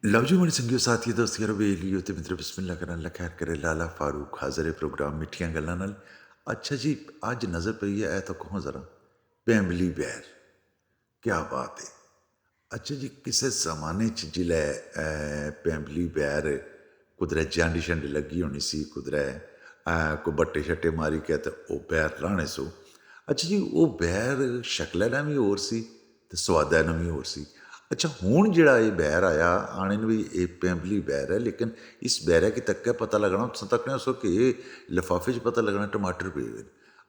Love जी मेरे संगियो साथियों दोस्त यारो वेलियो ते मित्र बिस्मिल्लाह करन अल्लाह खैर करे लाला फारूक हाजिर है प्रोग्राम मिठियां गल्लां नाल। अच्छा जी, अज नज़र पई है तो कहो ज़रा फैमिली बैर क्या बात है। अच्छा जी, किसे जमाने च जिल्लै फैमिली बैर कुदरै जंड शंड लगी होनी सी, कुदरै कोई बट्टे शट्टे मारी के ते ओह् बैर लाने सो। अच्छा जी, वो बैर शक्लै ने भी होर सी ते सोआदै ने भी होर सी। अच्छा हुण जेह्ड़ा एह् बैर आया आने भी एह् फैमिली बैर है, लेकिन इस बैरै गी तक्कै पता लगना तुस तक्कने उस कि लफाफे च पता लगना टमाटर पे दे।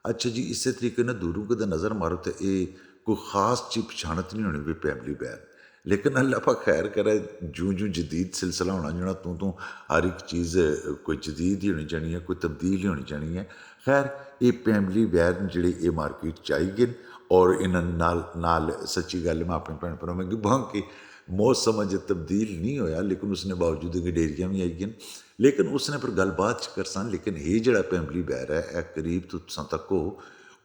अच्छा जी, इस्सै तरीके ने दूरों कुदै नज़र मारो तो एह् कोई खास ची पछाणत नहीं होनी भी फैमिली बैर। लेकिन अल्लाह पा खैर करे, जूं जूं जदीद सिलसिला होना जाना तूं तूं हर एक चीज़ कोई जदीद ही होनी चाहिए, कोई तब्दील ही होनी चाहिए है। खैर ये फैमिली बैर न जेह्ड़े एह् मार्केट च आई गे और इन्हां नाल नाल सच्ची गल्ल मैं अपने भैन भ्रावां गी बहां कि मौसम अजे तब्दील नहीं होया, लेकिन उसने बावजूद गडेरियां भी आई गेन। लेकिन उसने पर गलबात च करसां, लेकिन ये जेह्ड़ा फैमिली बैर है यह करीब तुसां तक्को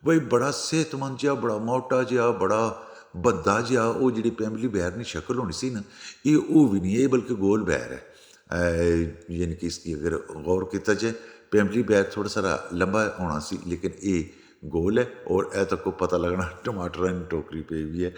बई बड़ा सेहतमंद जिहा, बड़ा मोटा जिहा, बड़ा बद्दा जिहा वो जी फैमिली बैर की शक्ल होनी सी ना, ये वो भी नहीं है, बल्कि गोल बैर है। यानी कि इसकी अगर गौर किया जाए फैमिली बैर थोड़ा सारा लंबा होना सी, लेकिन ये गोल है और ए तक को पता लगना टमाटर इन टोकरी पे भी है।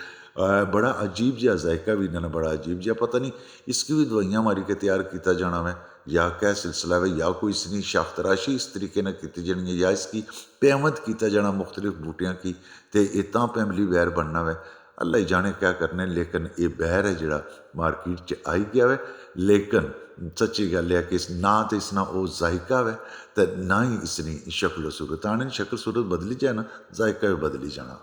बड़ा अजीब जिहा जायका भी इन्होंने, बड़ा अजीब जिहा, पता नहीं इसकी भी दवाइयाँ मारी के तैयार किया जाना वै या क्या सिलसिला है, या कोई इसकी शाख तराशी इस तरीके ने की जानी है, या इसकी पैमद किया जाना मुख्तलिफ बूटियां की, तो ये तां फैमिली बैर बनना वै। अल्लाह ही जाने क्या करने, लेकिन ये बैर है जोड़ा मार्केट च आई गया वै। लेकिन सच्ची गल है कि इस ना तो इसना वो जायका वै, तो ना ही इसकी शक्ल सूरत आने, शक्ल सूरत बदली जाए ना, जायका भी बदली जाना।